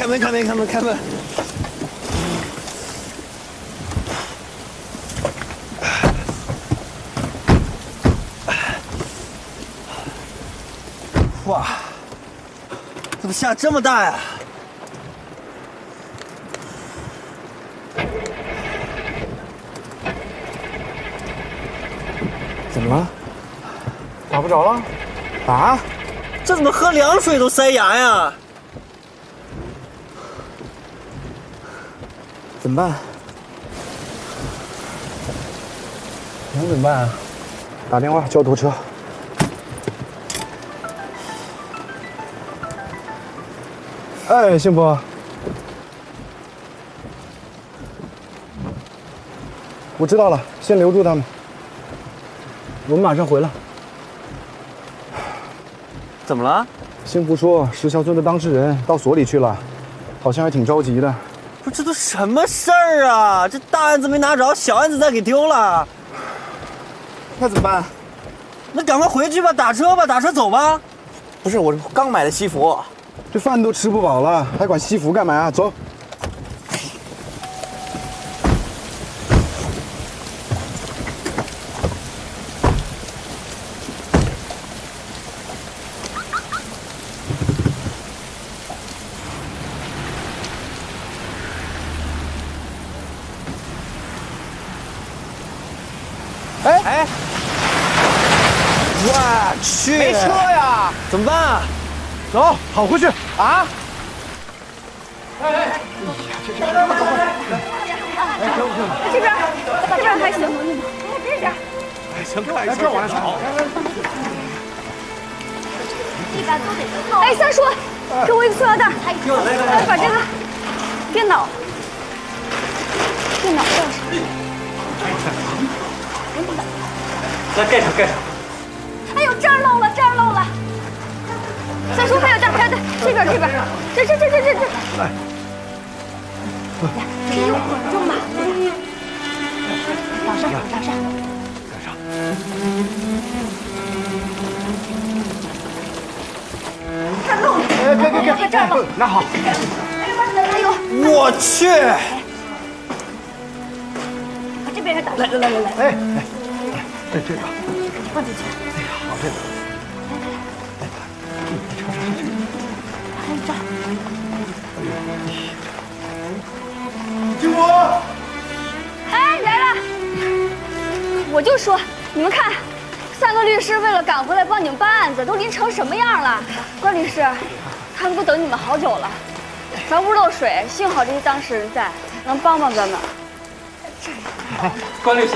开门，开门，开门，开门！哇，怎么下这么大呀？怎么了？打不着了？啊？这怎么喝凉水都塞牙呀？怎么办？能怎么办啊？打电话叫拖车。哎，幸福，我知道了，先留住他们，我们马上回来。怎么了？幸福说，石桥村的当事人到所里去了，好像还挺着急的。不是，这都什么事儿啊？这大案子没拿着，小案子再给丢了，那怎么办？那赶快回去吧，打车吧，打车走吧。不是，我刚买的西服，这饭都吃不饱了，还管西服干嘛啊？走。哎，我去，没车呀，怎么办啊？走，跑回去啊！这边还行，这边。哎，行，看一下，往上跑。一般都得套。哎，三叔，给我一个塑料袋。来，把这个电脑罩上。来盖上，盖上。哎呦，这儿漏了，这儿漏了。三叔，还有这儿，这边，这。来，这有管住吗？往上。盖上。看漏了。哎，别，这儿漏。拿好。哎呦，我去！把这边也打。来。哎，这个。放进去。哎呀，好这个。还有这儿。幸福。哎，来了！我就说，你们看，3个律师为了赶回来帮你们办案子，都淋成什么样了？关律师，他们都等你们好久了。房屋漏水，幸好这些当事人在，能帮帮咱们。关律师，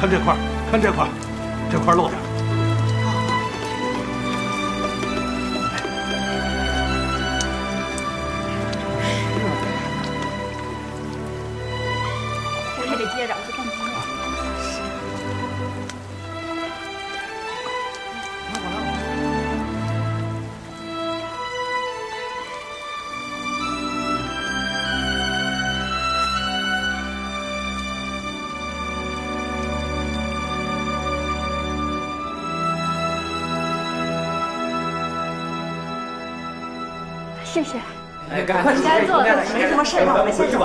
看这块，这块漏点。我也得接着，我就干不了。谢谢。哎，赶快坐，没什么事吧？我们先走。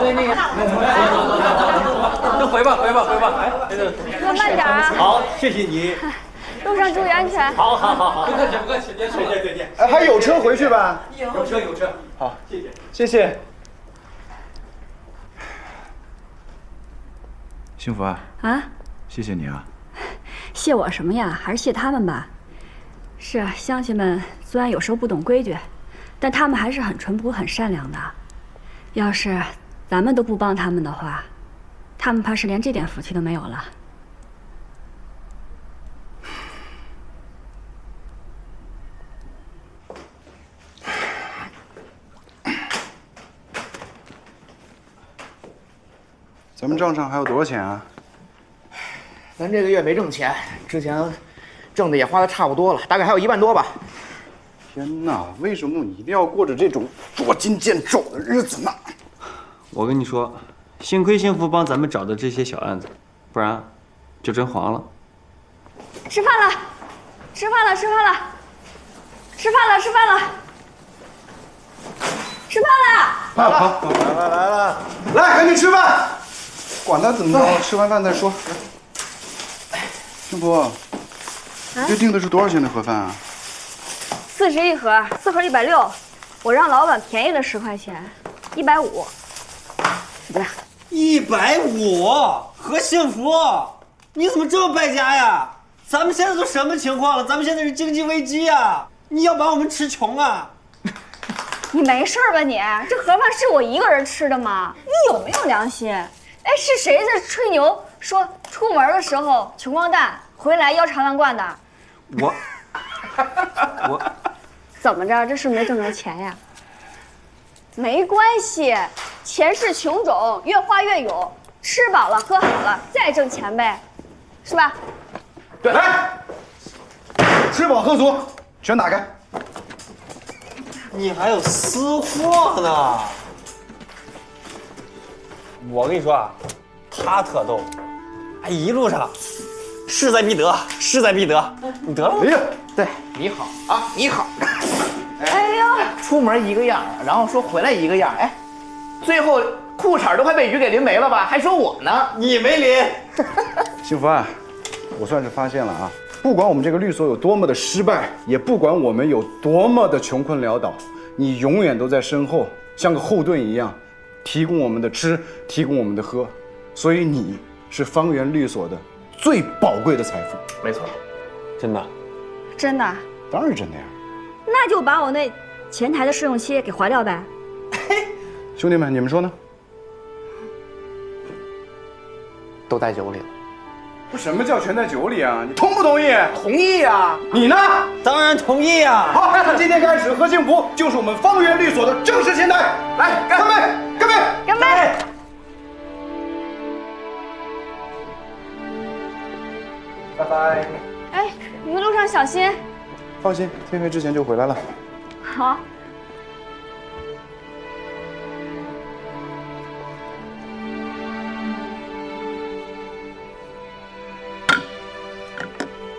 都回吧。哎，哥慢点啊！好，谢谢你。路上注意安全。好，不客气，再见。哎，还有车回去吧？有车。好，谢谢。谢谢。幸福啊，啊，谢谢你啊。谢我什么呀？还是谢他们吧。是啊，乡亲们虽然有时候不懂规矩，但他们还是很淳朴、很善良的。要是咱们都不帮他们的话，他们怕是连这点福气都没有了。咱们账上还有多少钱啊？咱这个月没挣钱，之前挣的也花的差不多了，大概还有1万多吧。天哪，为什么你一定要过着这种捉襟见肘的日子呢？我跟你说，幸亏幸福帮咱们找的这些小案子，不然就真黄了。吃饭了，吃饭了，吃饭了，吃饭了，吃饭了，吃饭了！好，来了，来，赶紧吃饭，管他怎么着，吃完饭再说。幸福，你这订的是多少钱的盒饭啊40一盒，4盒160，我让老板便宜了10块钱，150。不是150，何幸福，你怎么这么败家呀？咱们现在都什么情况了？咱们现在是经济危机呀！你要把我们吃穷啊！你没事吧你？这盒饭是我一个人吃的吗？你有没有良心？哎，是谁在吹牛说出门的时候穷光蛋，回来腰缠万贯的？我怎么着？这是没挣着钱呀？没关系，钱是穷种，越花越有。吃饱了，喝好了，再挣钱呗，是吧？对，来，吃饱喝足，全打开。你还有私货呢！我跟你说啊，他特逗，哎，一路上势在必得，势在必得。你得了吗？哎呀，对，你好啊，你好。哎呦，出门一个样，然后说回来一个样，哎，最后裤衩都快被雨给淋没了吧？还说我呢？你没淋。幸福啊，我算是发现了啊，不管我们这个律所有多么的失败，也不管我们有多么的穷困潦倒，你永远都在身后，像个后盾一样，提供我们的吃，提供我们的喝，所以你是方圆律所的最宝贵的财富。没错，真的？真的？当然是真的呀。那就把我那前台的试用期给划掉呗。兄弟们，你们说呢？都在酒里了。不，什么叫全在酒里啊？你同不同意？同意呀。你呢？当然同意啊！好，从今天开始，何幸福就是我们方圆律所的正式前台。来，干杯！干杯！干杯！拜拜。哎，你们路上小心。放心，天黑之前就回来了。好。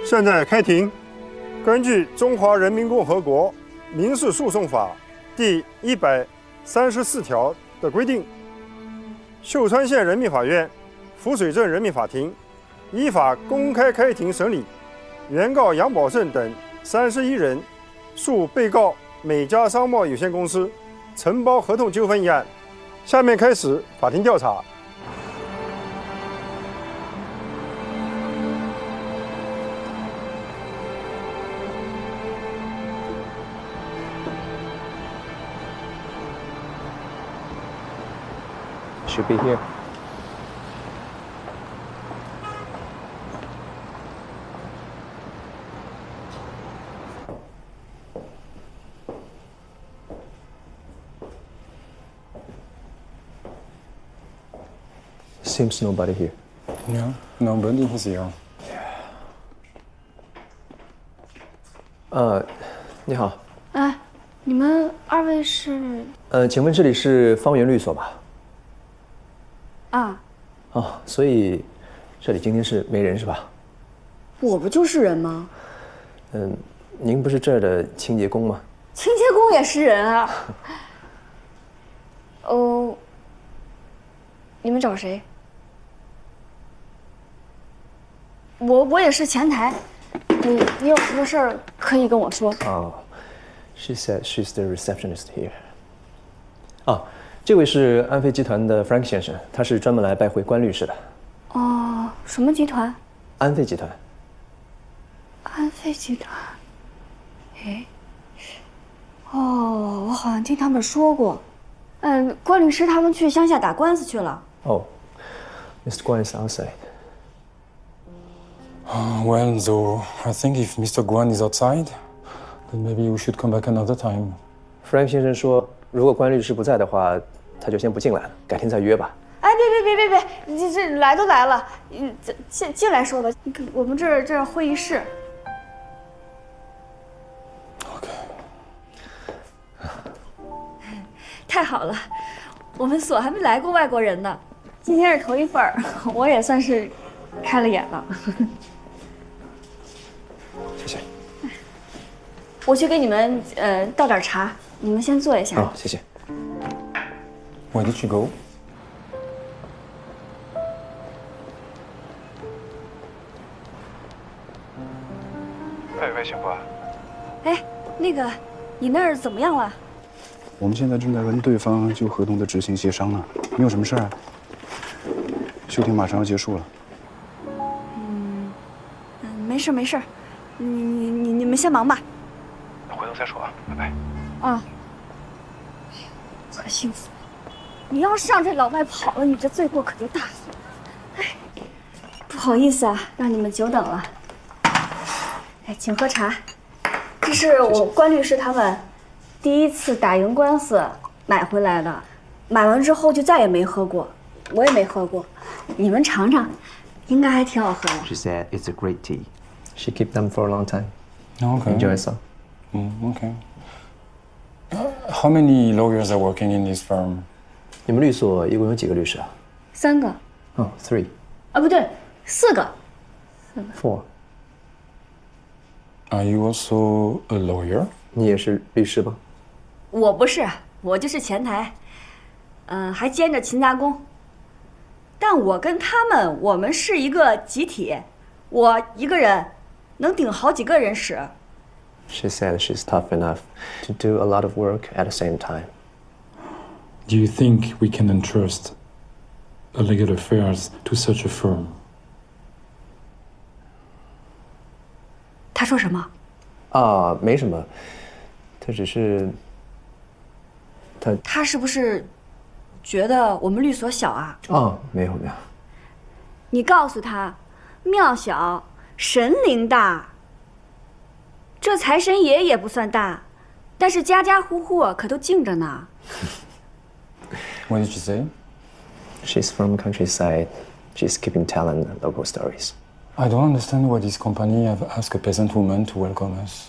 现在开庭。根据《中华人民共和国民事诉讼法》第134条的规定，秀川县人民法院、浮水镇人民法庭依法公开开庭审理原告杨宝胜等31人诉被告美家商贸有限公司承包合同纠纷一案。下面开始法庭调查。Should be here. Seems nobody here. Yeah, nobody is here. 你好。哎，你们二位是？请问这里是方圆律所吧？啊。哦，所以这里今天是没人是吧？我不就是人吗？您不是这儿的清洁工吗？清洁工也是人啊。哦，你们找谁？我也是前台，你有什么事儿可以跟我说。哦 ，She said she's the receptionist here. 啊，这位是安飞集团的 Frank 先生，他是专门来拜会关律师的。哦，什么集团？安飞集团。安飞集团。哎，哦，我好像听他们说过。关律师他们去乡下打官司去了。哦 ，Mr. Guan is outside. Well, though, I think if Mr. Guan is outside, then maybe we should come back another time. Frank 先生说，如果关律师不在的话，他就先不进来了，改天再约吧。哎，别，你这来都来了，进来说吧。我们这会议室。OK。太好了，我们所还没来过外国人呢，今天是头一份儿，我也算是开了眼了。谢谢。我去给你们倒点茶，你们先坐一下。好，谢谢。 Where did she go? 喂，幸福啊，哎，那个，你那儿怎么样了？我们现在正在跟对方就合同的执行协商呢。你有什么事啊？休庭马上要结束了。没事没事，你们先忙吧。那回头再说啊，拜拜。啊，可幸福！你要是让这老外跑了，你这罪过可就大了。哎，不好意思啊，让你们久等了。哎，请喝茶。这是我关律师他们第一次打赢官司买回来的，买完之后就再也没喝过，我也没喝过。你们尝尝，应该还挺好喝的。 She said it's a great tea. She kept them for a long time. Okay. Enjoy some. Okay. How many lawyers are working in this firm? 你们律所一共有几个律师啊？ 3个。哦，three. 啊，不对，4个。 Four. Are you also a lawyer? 你也是律师吧？我不是，我就是前台，还兼着勤杂工。但我跟他们，我们是一个集体，我一个人能顶好几个人使。She said she's tough enough to do a lot of work at the same time. Do you think we can entrust a legal affairs to such a firm? 他说什么？啊，没什么，他只是，他是不是觉得我们律所小啊？哦，没有没有，你告诉他，庙小神灵大。这财神爷也不算大，但是家家户户可都敬着呢。What did she say? She's from countryside. She's keeping telling local stories. I don't understand why this company have asked a peasant woman to welcome us.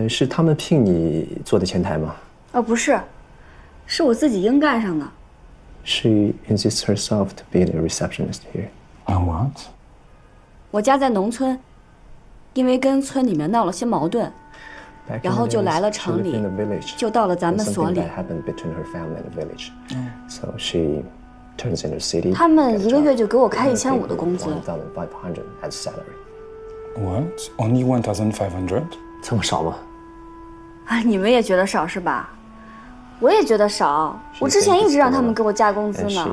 是他们聘你做的前台吗？哦，不是，是我自己硬干上的。She insists herself to be the receptionist here. And what? 我家在农村，因为跟村里面闹了些矛盾， Back 然后 in 就 the 来了 days, she 城 lived 里 in the village. 就到了咱们 There's 所 something 里。 that happened between her family and the village. So she turns into the city. 他们一个月就给我开1500的工资。 1,500 as salary. What? Only 1,500? 这么少吗？啊，你们也觉得少是吧？我也觉得少。我之前一直让他们给我加工资 And 呢。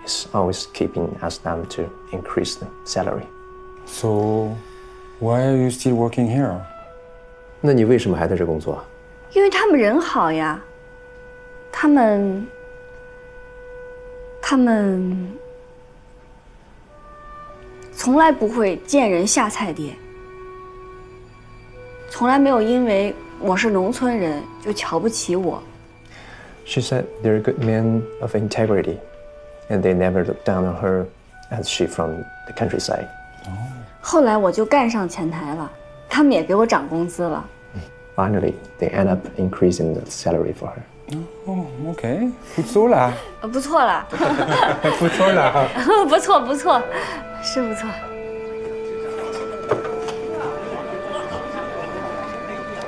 she is always keeping ask them to increase the salary. So, why are you still working here? 那你为什么还在这工作？因为他们人好呀。他们从来不会见人下菜碟，从来没有因为我是农村人就瞧不起我。 She said they're good men of integrity, and they never look down on her as she from the countryside. 后来我就干上前台了，他们也给我涨工资了。 Finally, they end up increasing the salary for her. Oh, okay. 不错啦。不错了，不错啦。不错不错，是不错。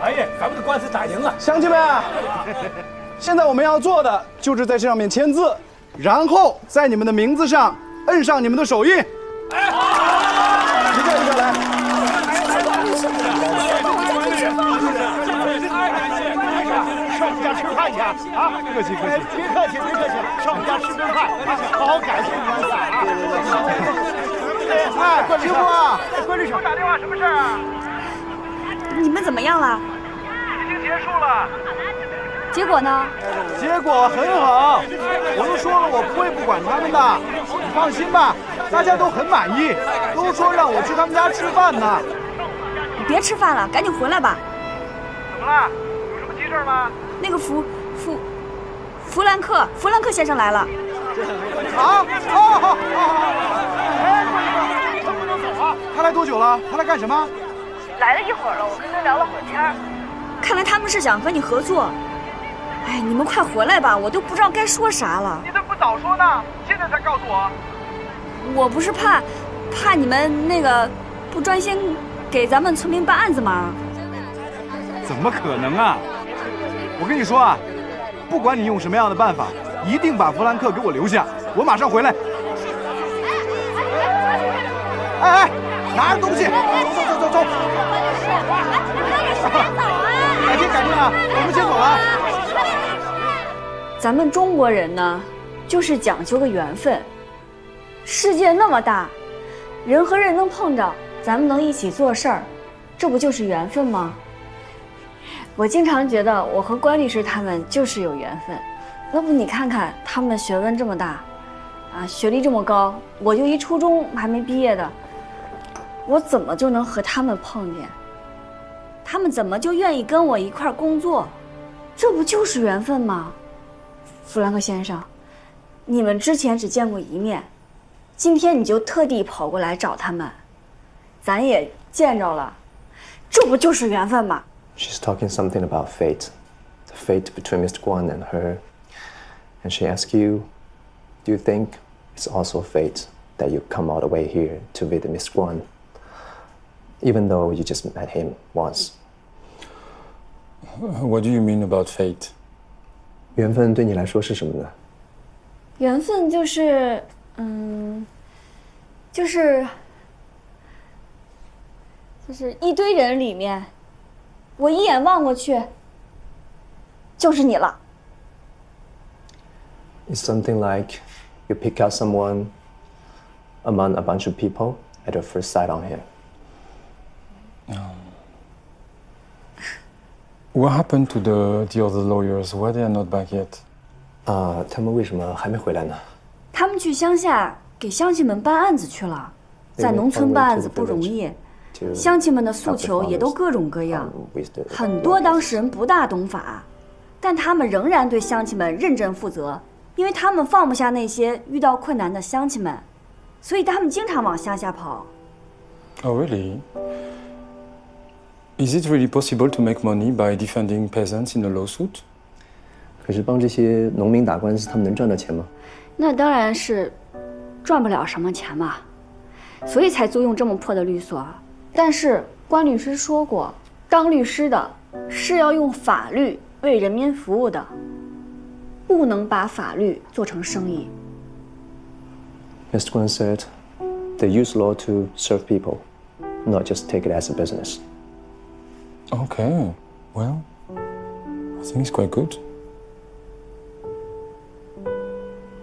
哎呀，咱们的官司打赢了！乡亲们，现在我们要做的就是在这上面签字，然后在你们的名字上摁上你们的手印。一个一个来。上我们家吃饭去啊！客气客气，别客气别客气，上我们家吃顿饭，好好感谢关司啊！哎，关师傅啊，关律师打电话，什么事儿啊？你们怎么样了？已经结束了。结果呢？结果很好，我都说了我不会不管他们的，你放心吧，大家都很满意，都说让我去他们家吃饭呢。你别吃饭了，赶紧回来吧。怎么了？有什么急事吗？那个弗兰克先生来了。啊！哦，哎，可不能走啊！他来多久了？他来干什么？来了一会儿了，我跟他聊了会儿天儿。看来他们是想和你合作。哎，你们快回来吧，我都不知道该说啥了。你怎么不早说呢？现在才告诉我。我不是怕你们那个不专心给咱们村民办案子吗？怎么可能啊！我跟你说啊，不管你用什么样的办法，一定把弗兰克给我留下，我马上回来。哎，拿着东西，走。改天啊，我们先走了。咱们中国人呢，就是讲究个缘分。世界那么大，人和人能碰着，咱们能一起做事儿，这不就是缘分吗？我经常觉得我和关律师他们就是有缘分。要不你看看他们的学问这么大，学历这么高，我就一初中还没毕业的，我怎么就能和他们碰见？他们怎么就愿意跟我一块儿工作？这不就是缘分吗？弗兰克先生，你们之前只见过一面，今天你就特地跑过来找他们，咱也见着了，这不就是缘分吗？ She's talking something about fate, the fate between Mr. Guan and her. And she asks you, do you think it's also fate that you come all the way here to visit Mr. Guan, even though you just met him once? What do you mean about fate? 缘分对你来说是什么呢？缘分就是，就是一堆人里面，我一眼望过去，就是你了。It's something like you pick out someone among a bunch of people at your first sight on him. What happened to the other lawyers? Why they are not back yet? 他们为什么还没回来呢？他们去乡下给乡亲们办案子去了，在农村办案子不容易，乡亲们的诉求也都各种各样，很多当事人不大懂法，但他们仍然对乡亲们认真负责，因为他们放不下那些遇到困难的乡亲们，所以他们经常往乡下跑。Oh, really? Is it really possible to make money by defending peasants in a lawsuit? 可是帮这些农民打官司，他们能赚到钱吗？那当然是赚不了什么钱嘛，所以才租用这么破的律所。但是关律师说过，当律师的是要用法律为人民服务的，不能把法律做成生意。Mr. Guan said, they use law to serve people, not just take it as a business. Okay, well, I think it's quite good.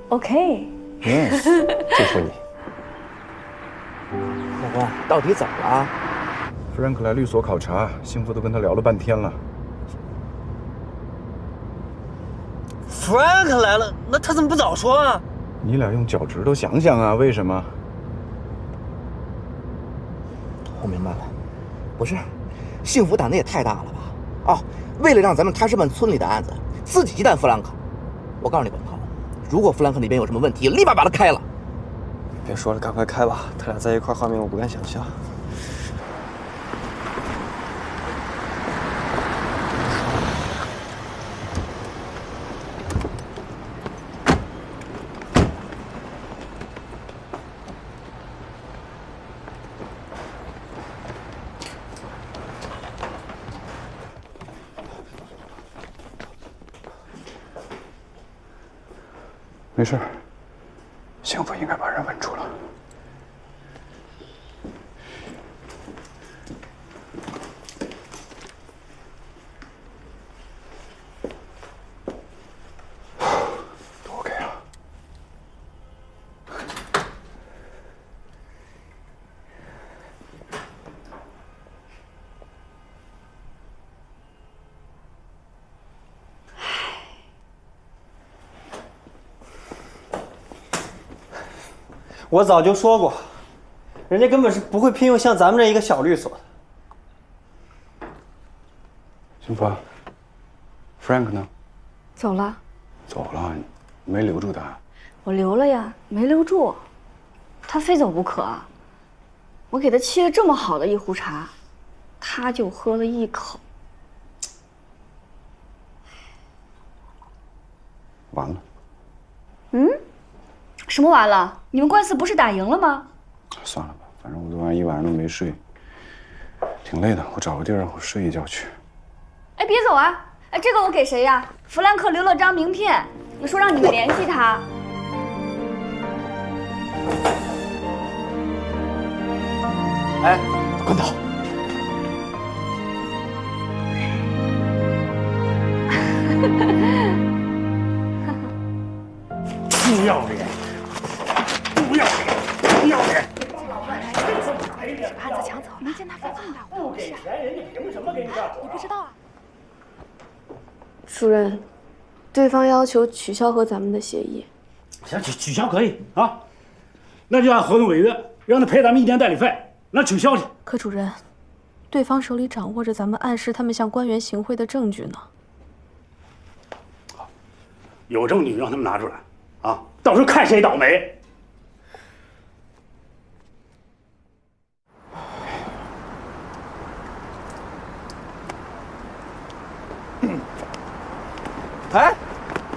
OK. Yes. 祝福你。老公，到底怎么了？弗兰克来律所考察，幸福都跟他聊了半天了。弗兰克来了，那他怎么不早说啊？你俩用脚趾头想想啊，为什么？我明白了，不是，幸福胆子也太大了吧？啊，为了让咱们塔什曼村里的案子，自己鸡蛋弗兰克。我告诉你，广涛，如果弗兰克那边有什么问题，立马把他开了。别说了，赶快开吧，他俩在一块画面我不敢想象。没事，幸福应该把人稳住了。都 OK 了。我早就说过，人家根本是不会聘用像咱们这一个小律所的。幸福，Frank 呢？走了。走了，没留住他。我留了呀，没留住，他非走不可。我给他沏了这么好的一壶茶，他就喝了一口。完了。嗯？什么完了？你们官司不是打赢了吗？算了吧，反正我昨晚一晚上都没睡。挺累的，我找个地儿让我睡一觉去。哎，别走啊！哎，这个我给谁呀？弗兰克留了张名片，说让你们联系他。哎，关导。不要脸！不要脸！不要脸！案子抢走了，没见他犯这么大祸。不给钱，人家凭什么给你干活？你不知道啊？主任，对方要求取消和咱们的协议。行，取消可以啊，那就按合同违约，让他赔咱们1年代理费，那取消去。可主任，对方手里掌握着咱们暗示他们向官员行贿的证据呢。有证据让他们拿出来，啊，到时候看谁倒霉。哎，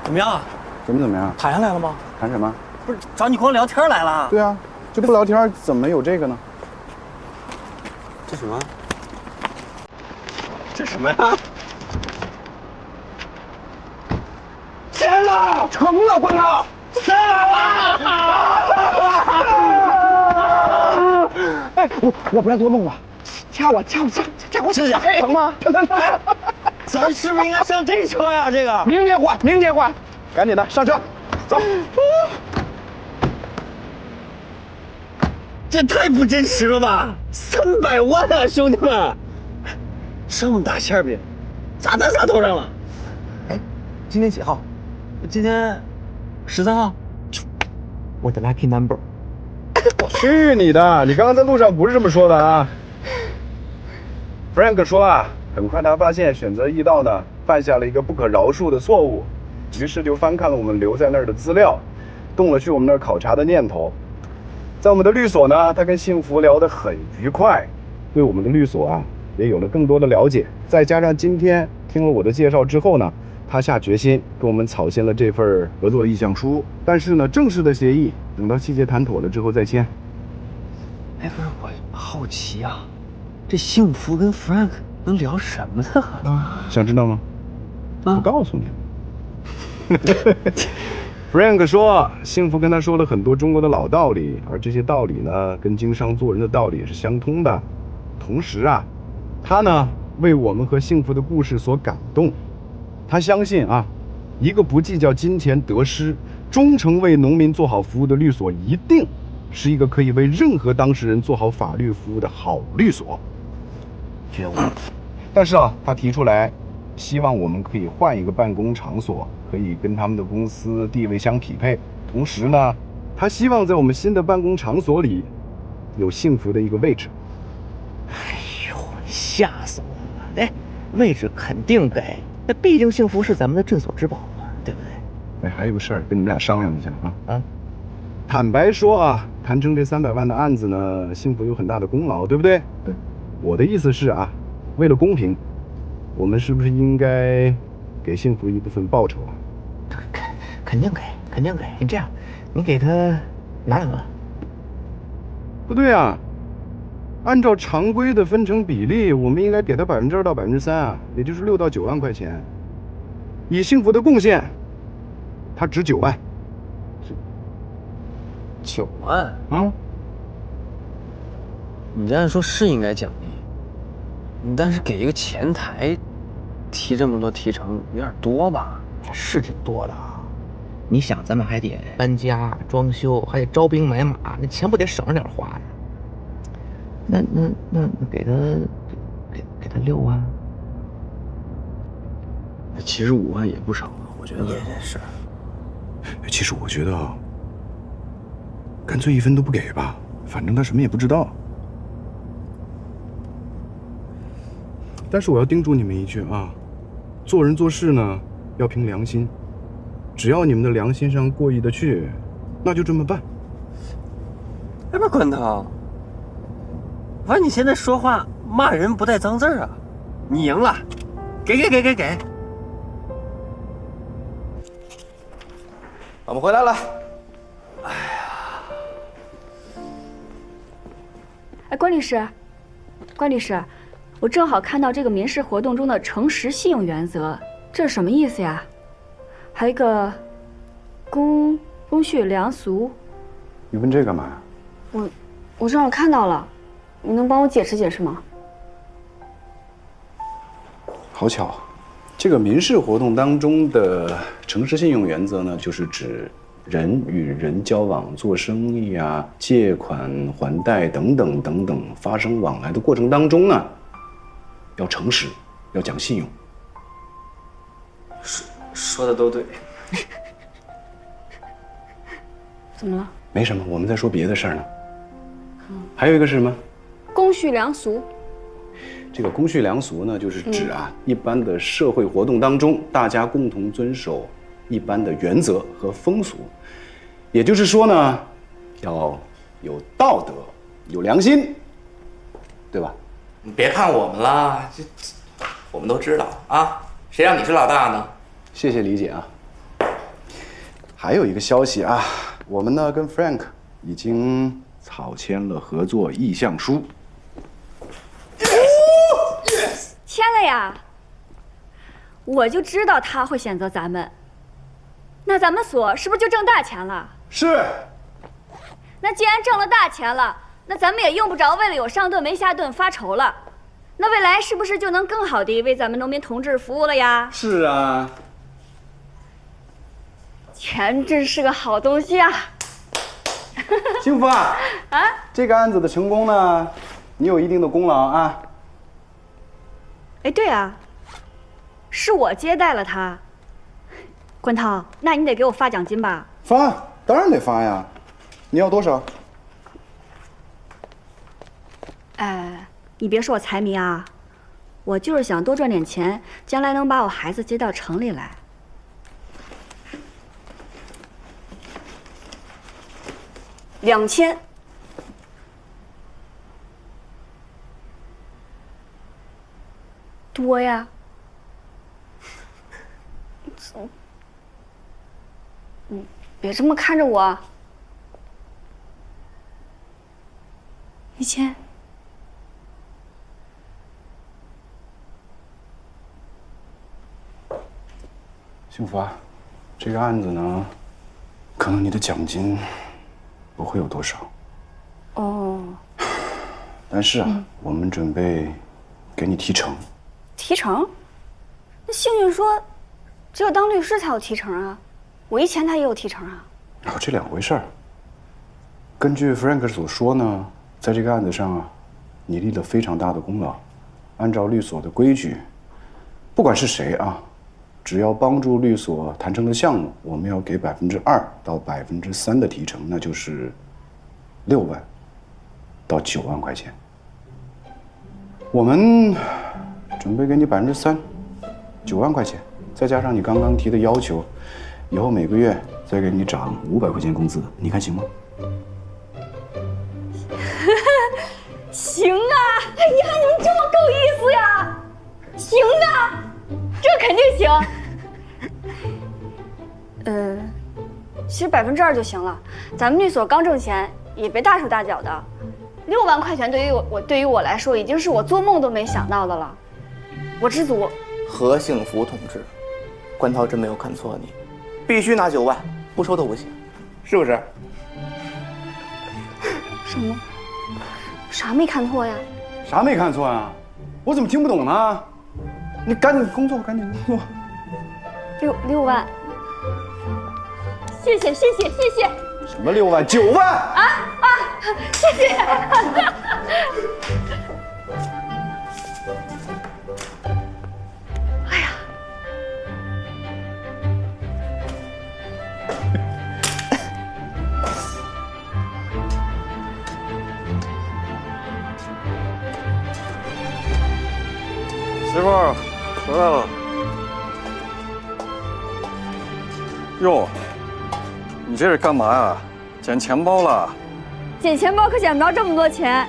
怎么样啊？怎么样？谈下来了吗？谈什么？不是找你光聊天来了？对啊，这不聊天怎么有这个呢？这什么？这什么呀？签了，成了，关导，签了！哎，我不然做梦吧？掐我，掐我，疼吗？疼！咱是不是应该上这车呀？这个明天换，明天换，赶紧的上车，走。这太不真实了吧！300万啊，兄弟们！这么大馅饼，砸咱仨头上了。哎，今天几号？今天13号。我的 lucky number。去你的！你刚刚在路上不是这么说的啊 ！Frank 说啊，很快他发现选择驿道呢，犯下了一个不可饶恕的错误，于是就翻看了我们留在那儿的资料，动了去我们那儿考察的念头。在我们的律所呢，他跟幸福聊得很愉快，对我们的律所啊也有了更多的了解。再加上今天听了我的介绍之后呢，他下决心跟我们草签了这份合作意向书。但是呢，正式的协议等到细节谈妥了之后再签。哎，不是，我好奇啊，这幸福跟 Frank 能聊什么呢？想知道吗？我告诉你。Frank 说，幸福跟他说了很多中国的老道理，而这些道理呢，跟经商做人的道理也是相通的。同时啊，他呢为我们和幸福的故事所感动。他相信啊，一个不计较金钱得失、忠诚为农民做好服务的律所，一定是一个可以为任何当事人做好法律服务的好律所。觉悟。但是啊，他提出来，希望我们可以换一个办公场所，可以跟他们的公司地位相匹配。同时呢，他希望在我们新的办公场所里有幸福的一个位置。哎呦，吓死我了！哎，位置肯定给，那毕竟幸福是咱们的镇所之宝嘛，对不对？哎，还有个事儿跟你们俩商量一下啊。坦白说啊，谈成这300万的案子呢，幸福有很大的功劳，对不对？对。我的意思是啊，为了公平，我们是不是应该给幸福一部分报酬啊？肯定给，肯定给。你这样，你给他拿2万。不对啊，按照常规的分成比例，我们应该给他2%到3%啊，也就是6到9万块钱。以幸福的贡献，他值9万。9万啊？你这样说是应该奖励，但是给一个前台提这么多提成有点多吧？是挺多的啊。你想，咱们还得搬家、装修，还得招兵买马，那钱不得省着点花呀？那给他6万。其实5万也不少了，我觉得。也是。其实我觉得啊，干脆1分都不给吧，反正他什么也不知道。但是我要叮嘱你们一句啊，做人做事呢要凭良心，只要你们的良心上过意得去，那就这么办。哎，不是关涛，我看你现在说话骂人不带脏字啊！你赢了，给！我们回来了。哎，关律师，我正好看到这个民事活动中的诚实信用原则，这是什么意思呀？还有一个公序良俗。你问这干嘛呀？我正好看到了，你能帮我解释解释吗？好巧，这个民事活动当中的诚实信用原则呢，就是指人与人交往、做生意啊、借款还贷等等等等发生往来的过程当中呢，要诚实，要讲信用。说的都对。怎么了？没什么，我们在说别的事儿呢。还有一个是什么？公序良俗。这个公序良俗呢，就是指一般的社会活动当中，大家共同遵守一般的原则和风俗。也就是说呢，要有道德，有良心，对吧？你别看我们了，我们都知道啊，谁让你是老大呢？谢谢理解啊。还有一个消息啊，我们呢跟 Frank 已经草签了合作意向书。签了呀！我就知道他会选择咱们。那咱们所是不是就挣大钱了？是。那既然挣了大钱了，那咱们也用不着为了有上顿没下顿发愁了。那未来是不是就能更好地为咱们农民同志服务了呀？是啊。钱真是个好东西啊！幸福啊！啊，这个案子的成功呢，你有一定的功劳啊。哎，对啊，是我接待了他。关涛，那你得给我发奖金吧？发，当然得发呀。你要多少？你别说我财迷啊，我就是想多赚点钱，将来能把我孩子接到城里来。2000。多呀。别这么看着我。1000。幸福啊，这个案子呢，可能你的奖金不会有多少。哦。但是我们准备给你提成。提成？那幸运说，只有当律师才有提成啊，我以前他也有提成啊。这两回事儿。根据 Frank 所说呢，在这个案子上你立了非常大的功劳。按照律所的规矩，不管是谁只要帮助律所谈成的项目，我们要给2%到3%的提成，那就是6万到9万块钱。我们准备给你3%，9万块钱，再加上你刚刚提的要求，以后每个月再给你涨500块钱工资，你看行吗？行啊！哎呀，你们这么够意思呀！行啊，这肯定行。其实2%就行了。咱们律所刚挣钱，也别大手大脚的。6万块钱对于我来说，已经是我做梦都没想到的了。我知足。何幸福同志，关涛真没有看错你，必须拿9万，不收都不行，是不是？什么？啥没看错呀？啥没看错呀？我怎么听不懂呢？你赶紧工作，赶紧工作。6万。谢谢。什么6万？9万！谢谢。哎呀，媳妇儿回来了。哟，你这是干嘛呀？捡钱包了？捡钱包可捡不着这么多钱。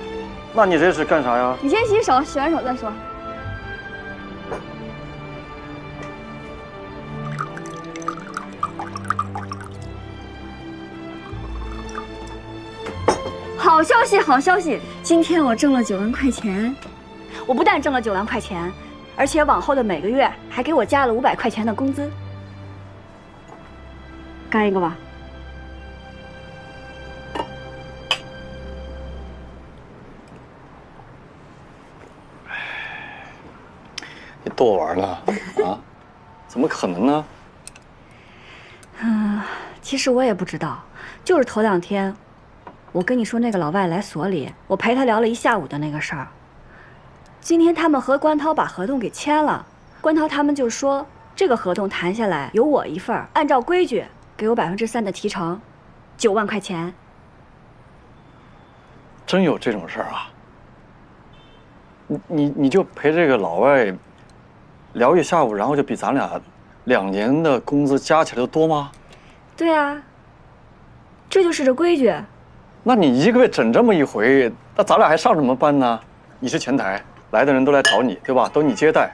那你这是干啥呀？你先洗手，洗完手再说。好消息，好消息！今天我挣了9万块钱，我不但挣了9万块钱，而且往后的每个月还给我加了500块钱的工资。干一个吧。你逗我玩呢？啊？怎么可能呢？其实我也不知道，就是头2天，我跟你说那个老外来所里，我陪他聊了1下午的那个事儿。今天他们和关涛把合同给签了，关涛他们就说这个合同谈下来有我一份儿，按照规矩给我3%的提成，9万块钱。真有这种事儿啊？你就陪这个老外聊1下午，然后就比咱俩2年的工资加起来都多吗？对啊，这就是这规矩。那你1个月整这么一回，那咱俩还上什么班呢？你是前台，来的人都来找你，对吧？都你接待。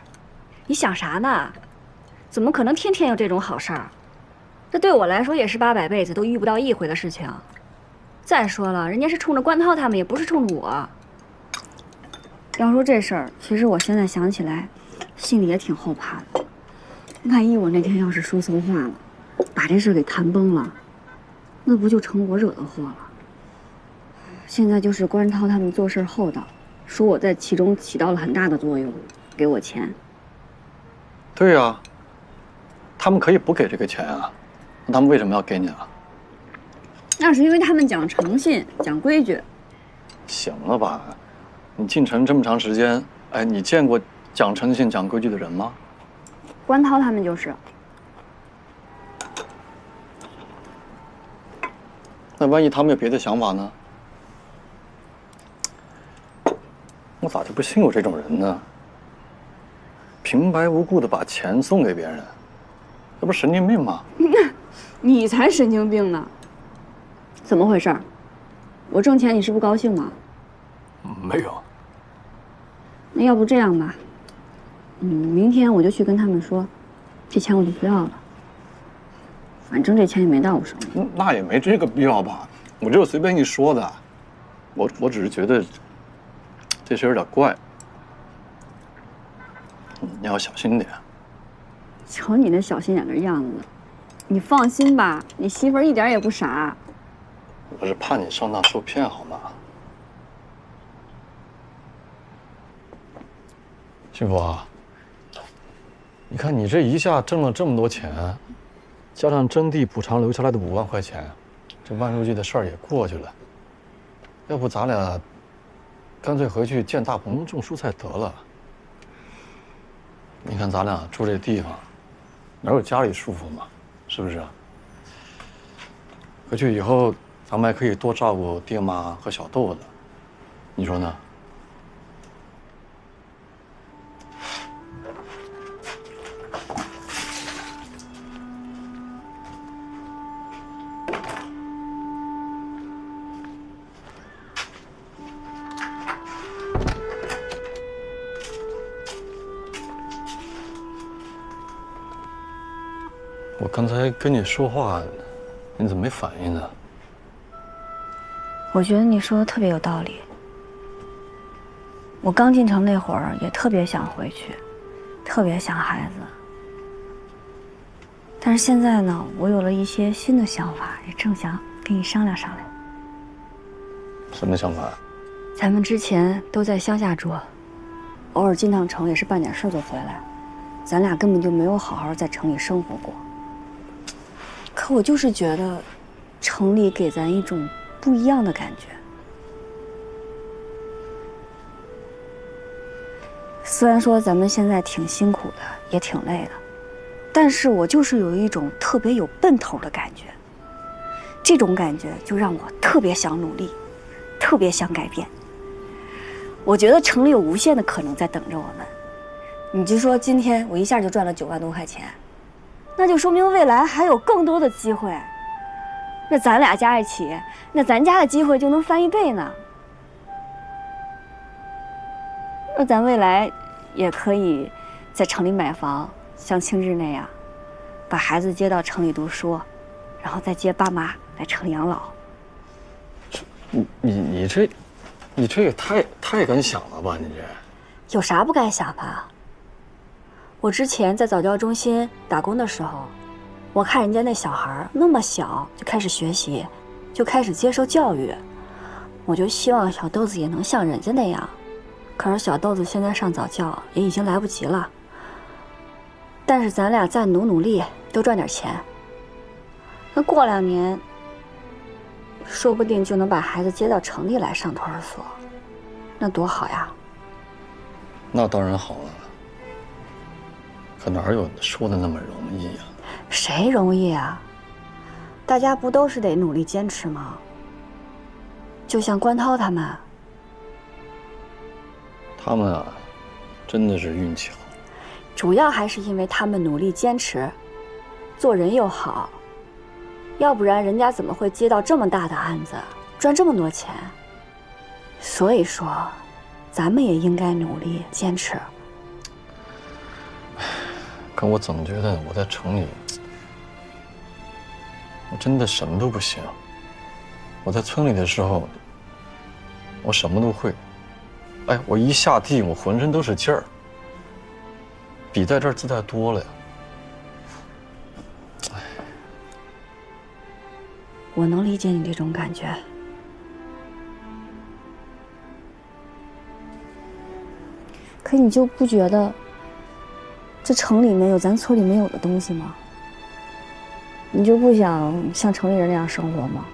你想啥呢？怎么可能天天有这种好事儿？这对我来说也是800辈子都遇不到1回的事情。再说了，人家是冲着关涛他们，也不是冲着我。要说这事儿，其实我现在想起来，心里也挺后怕的。万一我那天要是说错话了，把这事儿给谈崩了，那不就成我惹的祸了？现在就是关涛他们做事厚道，说我在其中起到了很大的作用，给我钱。对呀，他们可以不给这个钱啊，那他们为什么要给你啊？那是因为他们讲诚信，讲规矩。行了吧，你进城这么长时间，哎，你见过讲诚信、讲规矩的人吗？关涛他们就是。那万一他们有别的想法呢？我咋就不信有这种人呢？平白无故的把钱送给别人，这不是神经病吗？你才神经病呢！怎么回事？我挣钱你是不高兴吗？没有。那要不这样吧，明天我就去跟他们说，这钱我就不要了。反正这钱也没到我手里。那也没这个必要吧？我就是随便一说的，我只是觉得这事有点怪，你要小心点。瞧你那小心眼的样子，你放心吧，你媳妇儿一点也不傻。我是怕你上当受骗，好吗？幸福啊，你看你这一下挣了这么多钱，加上征地补偿留下来的5万块钱，这万书记的事儿也过去了。要不咱俩干脆回去建大棚种蔬菜得了。你看咱俩住这地方，哪有家里舒服嘛？是不是啊？回去以后，咱们还可以多照顾爹妈和小豆子，你说呢？我刚才跟你说话，你怎么没反应呢？我觉得你说的特别有道理。我刚进城那会儿也特别想回去，特别想孩子。但是现在呢，我有了一些新的想法，也正想跟你商量商量。什么想法？咱们之前都在乡下住，偶尔进趟城也是办点事就回来，咱俩根本就没有好好在城里生活过。可我就是觉得，城里给咱一种不一样的感觉。虽然说咱们现在挺辛苦的，也挺累的，但是我就是有一种特别有奔头的感觉。这种感觉就让我特别想努力，特别想改变。我觉得城里有无限的可能在等着我们。你就说今天我一下就赚了9万多块钱，那就说明未来还有更多的机会。那咱俩加一起，那咱家的机会就能翻1倍呢。那咱未来也可以在城里买房，像庆日那样，把孩子接到城里读书，然后再接爸妈来城里养老。你这也太敢想了吧？你这有啥不敢想的？我之前在早教中心打工的时候，我看人家那小孩那么小就开始学习，就开始接受教育，我就希望小豆子也能像人家那样。可是小豆子现在上早教也已经来不及了。但是咱俩再努力，多赚点钱，那过2年，说不定就能把孩子接到城里来上托儿所，那多好呀！那当然好了，可哪有说的那么容易呀？谁容易啊？大家不都是得努力坚持吗？就像关涛他们，他们啊，真的是运气好。主要还是因为他们努力坚持，做人又好，要不然人家怎么会接到这么大的案子，赚这么多钱？所以说，咱们也应该努力坚持。可我总觉得我在城里，我真的什么都不行。我在村里的时候，我什么都会。哎，我一下地，我浑身都是劲儿，比在这儿自在多了呀。哎，我能理解你这种感觉。可你就不觉得这城里面有咱村里没有的东西吗？你就不想像城里人那样生活吗？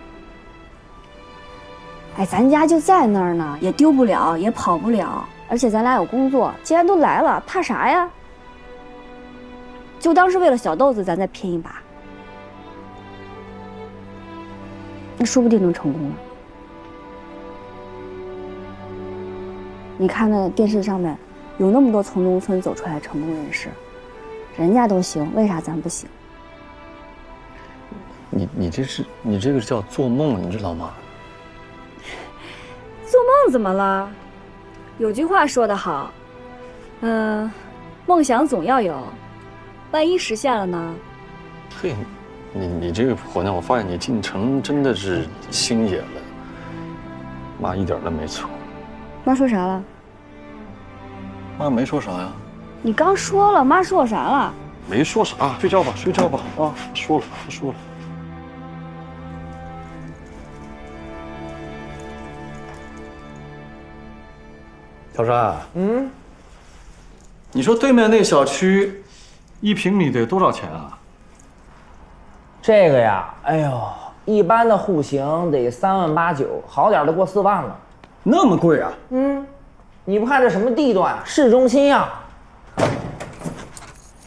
哎，咱家就在那儿呢，也丢不了，也跑不了，而且咱俩有工作，既然都来了，怕啥呀？就当是为了小豆子，咱再拼一把，那说不定能成功呢。你看那电视上面有那么多从农村走出来的成功人士，人家都行，为啥咱不行？你这个叫做梦，你知道吗？做梦怎么了？有句话说得好，梦想总要有，万一实现了呢？嘿，你这个婆娘，我发现你进城真的是心野了。妈一点都没错。妈说啥了？妈没说啥呀。你刚说了，妈说我啥了？没说啥，睡觉吧，睡觉吧啊！说了，说了。小山，你说对面那小区，1平米得多少钱啊？这个呀，哎呦，一般的户型得3万8、9，好点的过4万了。那么贵啊？你不看这什么地段，市中心呀。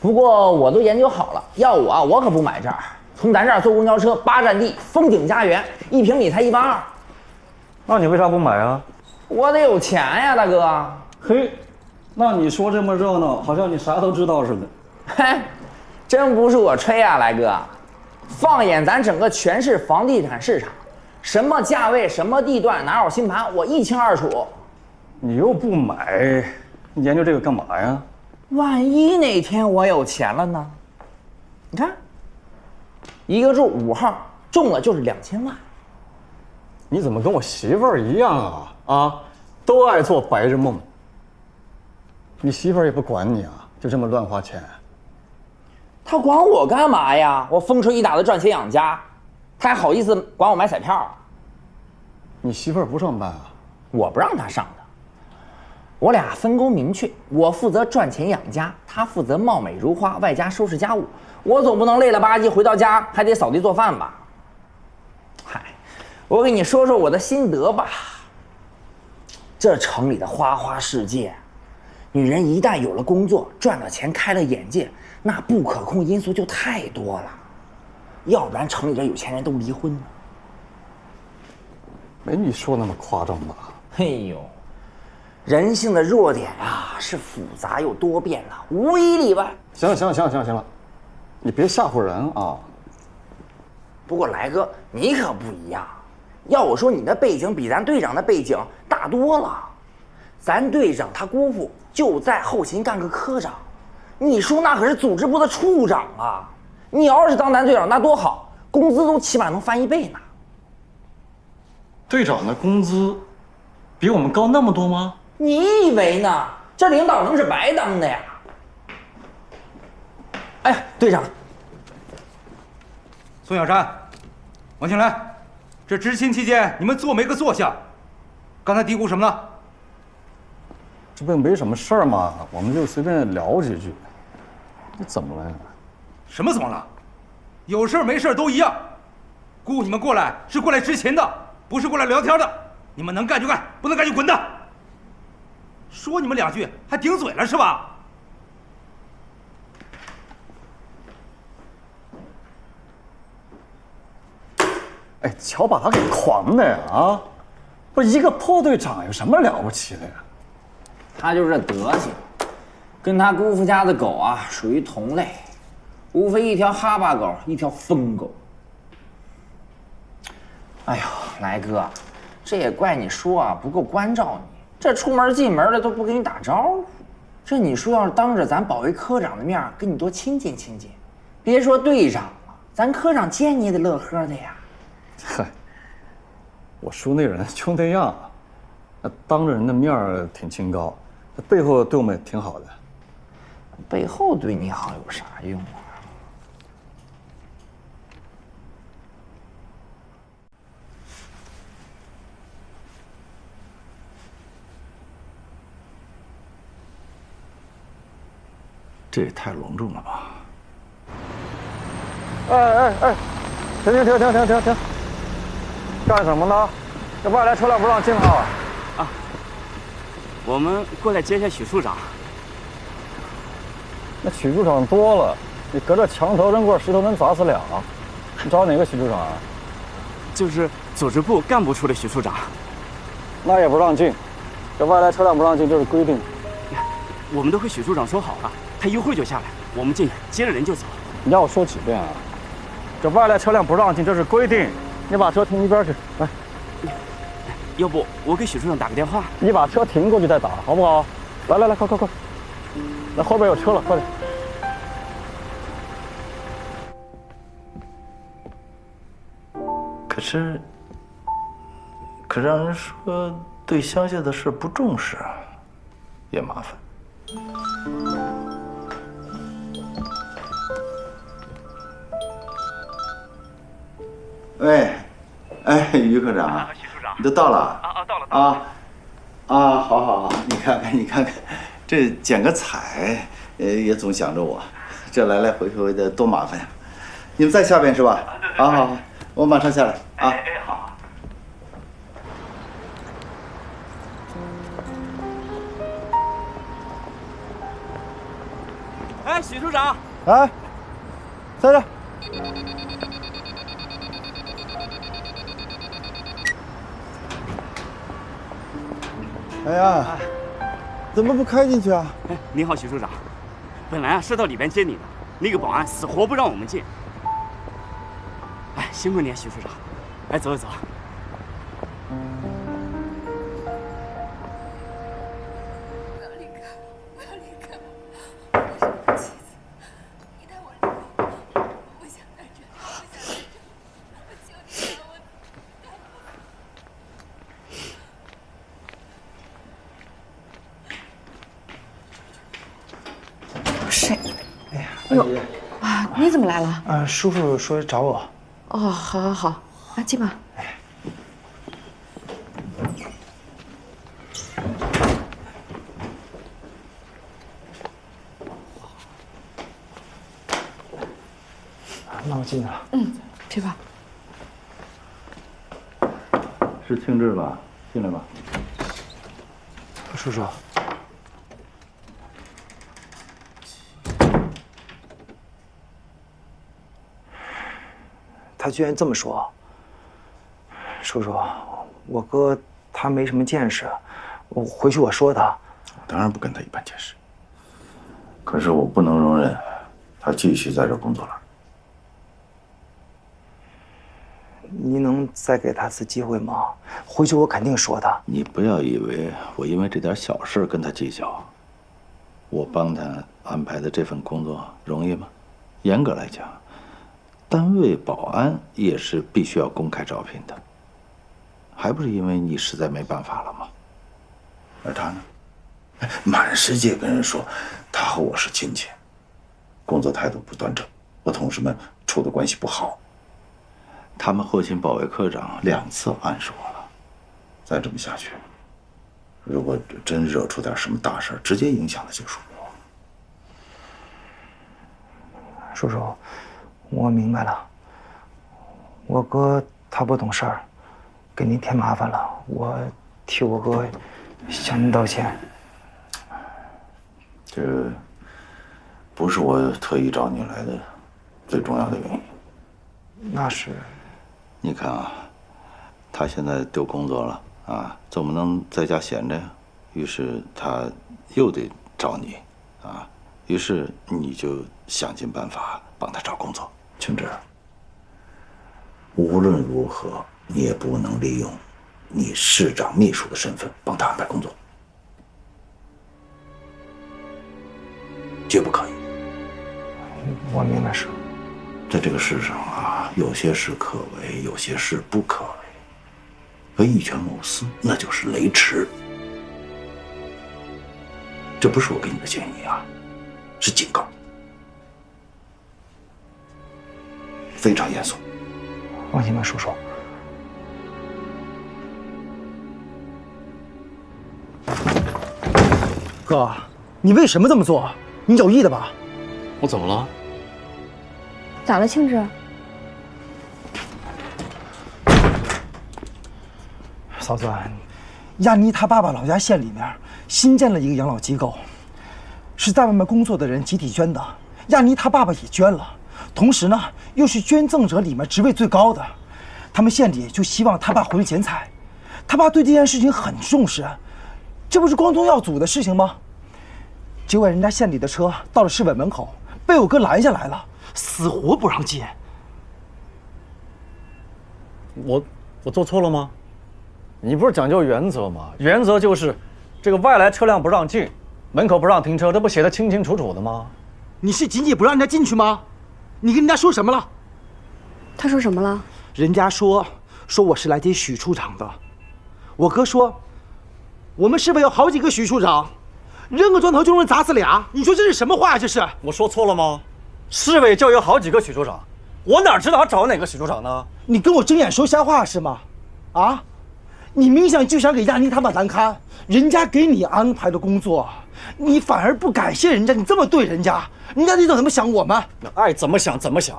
不过我都研究好了，要我可不买这儿。从咱这儿坐公交车8站地，风景家园，1平米才1万2。那你为啥不买啊？我得有钱呀，大哥。嘿，那你说这么热闹，好像你啥都知道似的。嘿，真不是我吹啊，来哥。放眼咱整个全市房地产市场，什么价位、什么地段、哪有新盘，我一清二楚。你又不买，你研究这个干嘛呀？万一哪天我有钱了呢？你看，一个住5号，中了就是2000万。你怎么跟我媳妇儿一样啊？啊，都爱做白日梦。你媳妇儿也不管你啊，就这么乱花钱。她管我干嘛呀？我风吹雨打的赚钱养家，她还好意思管我买彩票？你媳妇儿不上班啊？我不让她上的。我俩分工明确，我负责赚钱养家，她负责貌美如花，外加收拾家务。我总不能累了吧唧回到家还得扫地做饭吧？嗨，我给你说说我的心得吧。这城里的花花世界，女人一旦有了工作，赚了钱，开了眼界，那不可控因素就太多了。要不然城里的有钱人都离婚了。没你说那么夸张吧？哎呦，人性的弱点啊，是复杂又多变的，无一例外。行了，你别吓唬人啊。不过来哥，你可不一样。要我说，你的背景比咱队长的背景大多了。咱队长他姑父就在后勤干个科长，你说那可是组织部的处长啊！你要是当咱队长那多好，工资都起码能翻1倍呢。队长的工资比我们高那么多吗？你以为呢？这领导能是白当的呀？哎呀，队长，宋小山，王庆来，这执勤期间你们坐没个坐下？刚才嘀咕什么呢？这不没什么事儿嘛，我们就随便聊几句。这怎么了呀？什么怎么了？有事没事都一样。雇你们过来是过来执勤的，不是过来聊天的。你们能干就干，不能干就滚蛋。说你们两句还顶嘴了是吧？哎，瞧把他给狂的呀！啊，不，一个破队长有什么了不起的呀？他就这德行，跟他姑父家的狗啊属于同类，无非一条哈巴狗，一条疯狗。哎呦，来哥，这也怪你说啊不够关照你，这出门进门的都不给你打招呼。这你说要是当着咱保卫科长的面跟你多亲近亲近，别说队长了，咱科长见你也得乐呵的呀。嗨，我叔那人就那样，那当着人的面挺清高，背后对我们也挺好的。背后对你好有啥用啊？这也太隆重了吧！哎，停！干什么呢？这外来车辆不让进啊！啊，我们过来接下许处长。那许处长多了，你隔着墙头扔块石头能砸死俩。你找哪个许处长啊？就是组织部干部处的许处长。那也不让进，这外来车辆不让进，这是规定。我们都和许处长说好了，他一会儿就下来，我们进去接着人就走。你让我说几遍啊？这外来车辆不让进，这是规定。你把车停一边去，来。要不我给许处长打个电话？你把车停过去再打，好不好？来，快！来，后边有车了，快点。可让人说对乡下的事不重视，也麻烦。哎，于科长，你都到了？到了。好，你看看，这剪个彩，也总想着我，这来回的多麻烦呀。你们在下边是吧？好，我马上下来啊。好。哎，许处长。哎，在这。哎呀，怎么不开进去啊？哎，你好，许处长。本来是到里边接你的，那个保安死活不让我们进。哎，辛苦你啊，许处长。来，走。你怎么来了？叔父说找我。哦，好，啊，进吧。那我进去了。去吧。是庆志吧？进来吧。叔叔。他居然这么说，叔叔，我哥他没什么见识，我回去我说他。当然不跟他一般见识，可是我不能容忍他继续在这工作了。你能再给他次机会吗？回去我肯定说他。你不要以为我因为这点小事跟他计较。我帮他安排的这份工作容易吗？严格来讲，单位保安也是必须要公开招聘的，还不是因为你实在没办法了吗？而他呢，满世界跟人说他和我是亲戚，工作态度不端正，和同事们处的关系不好。他们后勤保卫科长2次暗示我了，再这么下去，如果真惹出点什么大事，直接影响的就是我。叔叔，我明白了，我哥他不懂事儿，给您添麻烦了，我替我哥向您道歉。这不是我特意找你来的最重要的原因。那是。你看啊，他现在丢工作了啊，总不能在家闲着呀。于是他又得找你啊，于是你就想尽办法帮他找工作。青芝，无论如何，你也不能利用你市长秘书的身份帮他安排工作，绝不可以。我明白是。在这个世上啊，有些事可为，有些事不可为。和一权谋私，那就是雷池。这不是我给你的建议啊，是警告，非常严肃。放心吧，叔叔。哥，你为什么这么做？你有意的吧？我怎么了？咋了，庆芝？嫂子，亚妮她爸爸老家县里面新建了一个养老机构，是在外面工作的人集体捐的。亚妮她爸爸也捐了，同时呢又是捐赠者里面职位最高的。他们县里就希望他爸回来剪彩，他爸对这件事情很重视，这不是光宗耀祖的事情吗？结果人家县里的车到了市委门口，被我哥拦下来了，死活不让进。我做错了吗？你不是讲究原则吗？原则就是这个外来车辆不让进，门口不让停车，这不写得清清楚楚的吗？你是仅仅不让人家进去吗？你跟人家说什么了？他说什么了？人家说我是来接许处长的。我哥说，我们市委有好几个许处长，扔个砖头就能砸死俩。你说这是什么话呀？这是？我说错了吗？市委就有好几个许处长，我哪知道他找哪个许处长呢？你跟我睁眼说瞎话是吗？啊？你明显就想给亚妮他们难堪，人家给你安排的工作，你反而不感谢人家，你这么对人家，人家得怎么想我们？爱怎么想怎么想。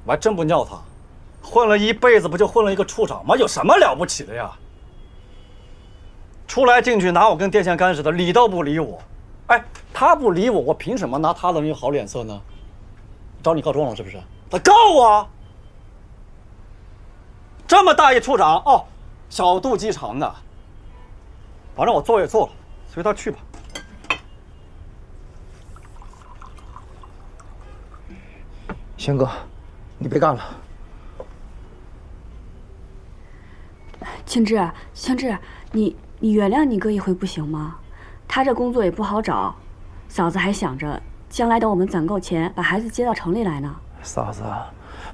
我还真不尿他，混了一辈子不就混了一个处长吗？有什么了不起的呀？出来进去拿我跟电线杆似的，理都不理我。哎，他不理我，我凭什么拿他的人好脸色呢？找你告状了是不是？他告我！这么大一处长哦，小肚鸡肠的。反正我做也做了，随他去吧。轩哥，你别干了。青芝，你原谅你哥一回不行吗？他这工作也不好找，嫂子还想着将来等我们攒够钱，把孩子接到城里来呢。嫂子，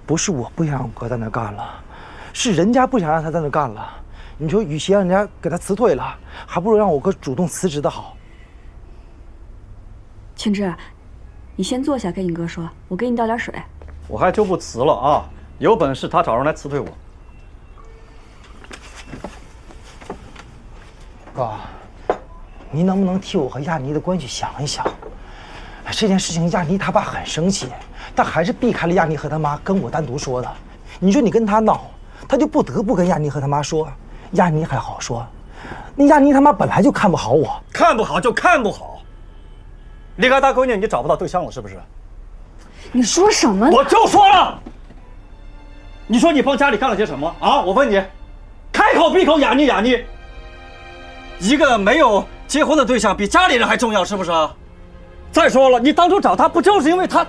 不是我不想让我哥在那干了，是人家不想让他在那干了。你说，与其让人家给他辞退了，还不如让我哥主动辞职的好。青芝，你先坐下，跟你哥说，我给你倒点水。我还就不辞了啊！有本事他找人来辞退我。哥，您能不能替我和亚妮的关系想一想？这件事情亚妮他爸很生气，但还是避开了亚妮和他妈跟我单独说的。你说你跟他闹，他就不得不跟亚妮和他妈说。亚妮还好说，那亚妮他妈本来就看不好我，看不好就看不好。离开大闺女，你找不到对象了是不是？你说什么？我就说了。你说你帮家里干了些什么啊？我问你，开口闭口雅妮雅妮。一个没有结婚的对象比家里人还重要，是不是啊？再说了，你当初找他不就是因为他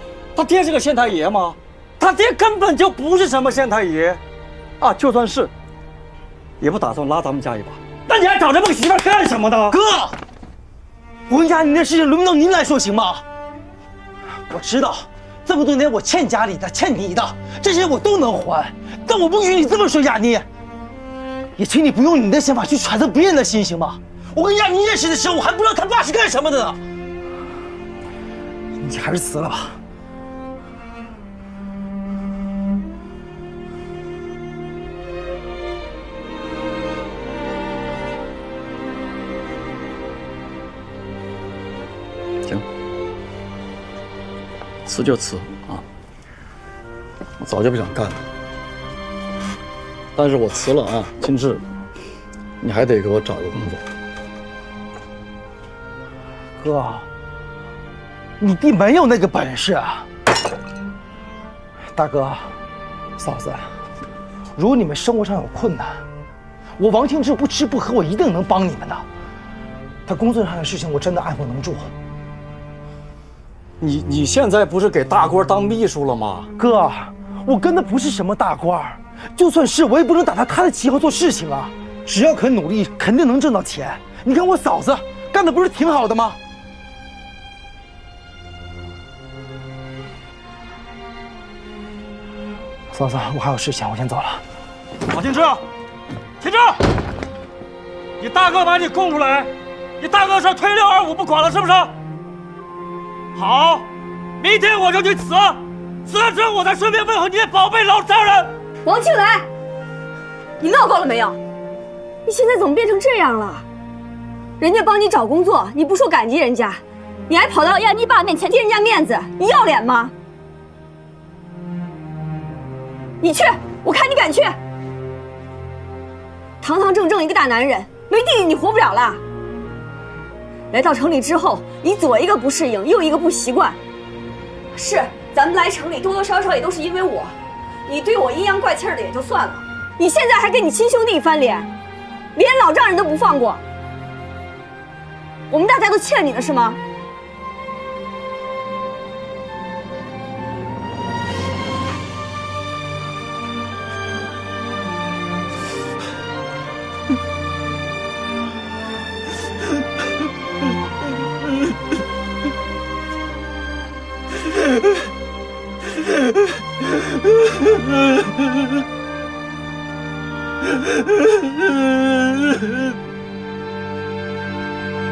爹是个县太爷吗？他爹根本就不是什么县太爷，啊，就算是，也不打算拉咱们家一把。那你还找这么个媳妇干什么呢？哥，我跟亚妮的事情轮不到您来说行吗？我知道，这么多年我欠家里的、欠你的，这些我都能还，但我不许你这么说亚妮。也请你不用你的想法去揣测别人的心，行吗？我跟你讲，你认识的时候，我还不知道他爸是干什么的呢。你还是辞了吧。行，辞就辞啊！我早就不想干了，但是我辞了啊，金志，你还得给我找一个工作。哥，你弟没有那个本事啊！大哥，嫂子，如果你们生活上有困难，我王庆志不吃不喝，我一定能帮你们的。他工作上的事情，我真的爱不能助。你现在不是给大官当秘书了吗？哥，我跟的不是什么大官，就算是我也不能打他的旗号做事情啊！只要肯努力，肯定能挣到钱。你看我嫂子干的不是挺好的吗？嫂子，我还有事情，我先走了。王庆志，庆志，你大哥把你供出来，你大哥说推625不管了，是不是？好，明天我就去辞，辞了之后我再顺便问候你的宝贝老丈人。王庆来，你闹够了没有？你现在怎么变成这样了？人家帮你找工作，你不说感激人家，你还跑到亚妮爸面前替人家面子，你要脸吗？你去，我看你敢去！堂堂正正一个大男人，没弟弟你活不了了。来到城里之后，你左一个不适应，右一个不习惯。是，咱们来城里多多少少也都是因为我，你对我阴阳怪气的也就算了，你现在还跟你亲兄弟翻脸，连老丈人都不放过。我们大家都欠你的是吗？